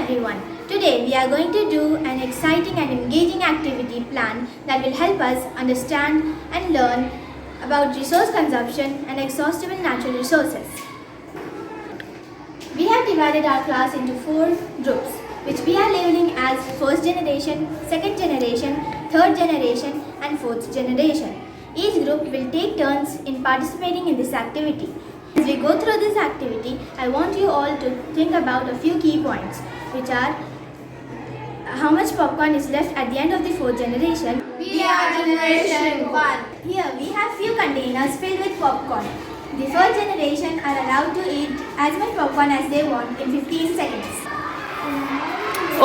everyone. Today we are going to do an exciting and engaging activity plan that will help us understand and learn about resource consumption and exhaustible natural resources. We have divided our class into 4 groups, which we are labeling as first generation, second generation, third generation and fourth generation. Each group will take turns in participating in this activity. As we go through this activity, I want you all to think about a few key points, which are how much popcorn is left at the end of the fourth generation. We are generation 1. Here we have few containers filled with popcorn. The first generation are allowed to eat as much popcorn as they want in 15 seconds.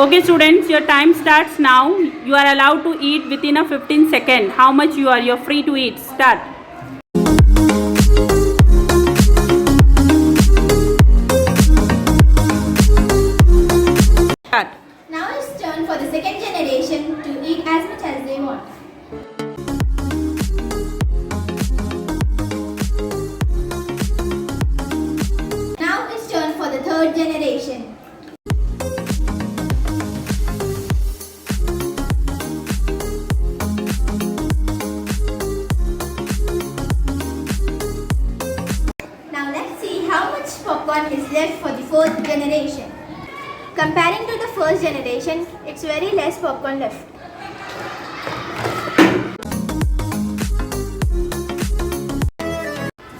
Okay students, your time starts now. You are allowed to eat within a 15 seconds. How much you are? You're free to eat. Start. Start. Now it's turn for the second generation to eat as much as they want. Now it's turn for the third generation. Now let's see how much popcorn is left for the fourth generation. Comparing to the first generation, it's very less popcorn left.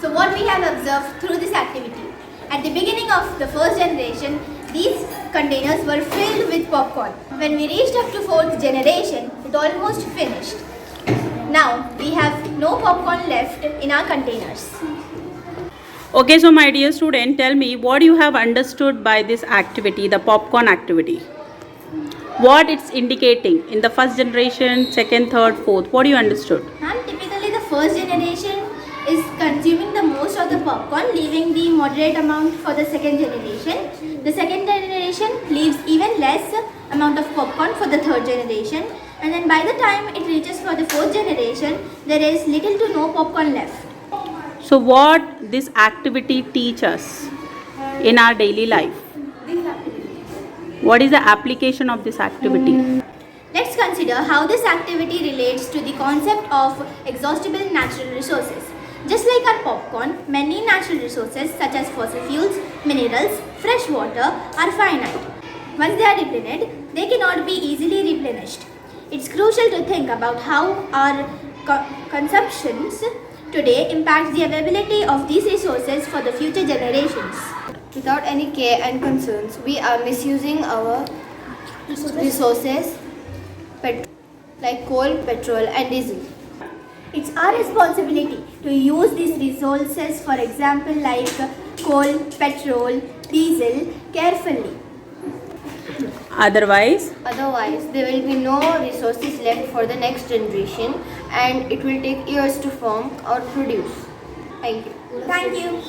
So what we have observed through this activity, at the beginning of the first generation, these containers were filled with popcorn. When we reached up to fourth generation, it almost finished. Now we have no popcorn left in our containers. Okay, so my dear student, tell me what you have understood by this activity, the popcorn activity. What it's indicating in the first generation, second, third, fourth. What you understood? Ma'am, typically the first generation is consuming the most of the popcorn, leaving the moderate amount for the second generation. The second generation leaves even less amount of popcorn for the third generation. And then by the time it reaches for the fourth generation, there is little to no popcorn left. So what this activity teach us in our daily life? What is the application of this activity? Let's consider how this activity relates to the concept of exhaustible natural resources. Just like our popcorn, many natural resources such as fossil fuels, minerals, fresh water are finite. Once they are depleted, they cannot be easily replenished. It's crucial to think about how our consumptions today impacts the availability of these resources for the future generations. Without any care and concerns, we are misusing our resources like coal, petrol and diesel. It's our responsibility to use these resources, for example like coal, petrol, diesel, carefully. Otherwise, There will be no resources left for the next generation and it will take years to form or produce. Thank you. Thank you.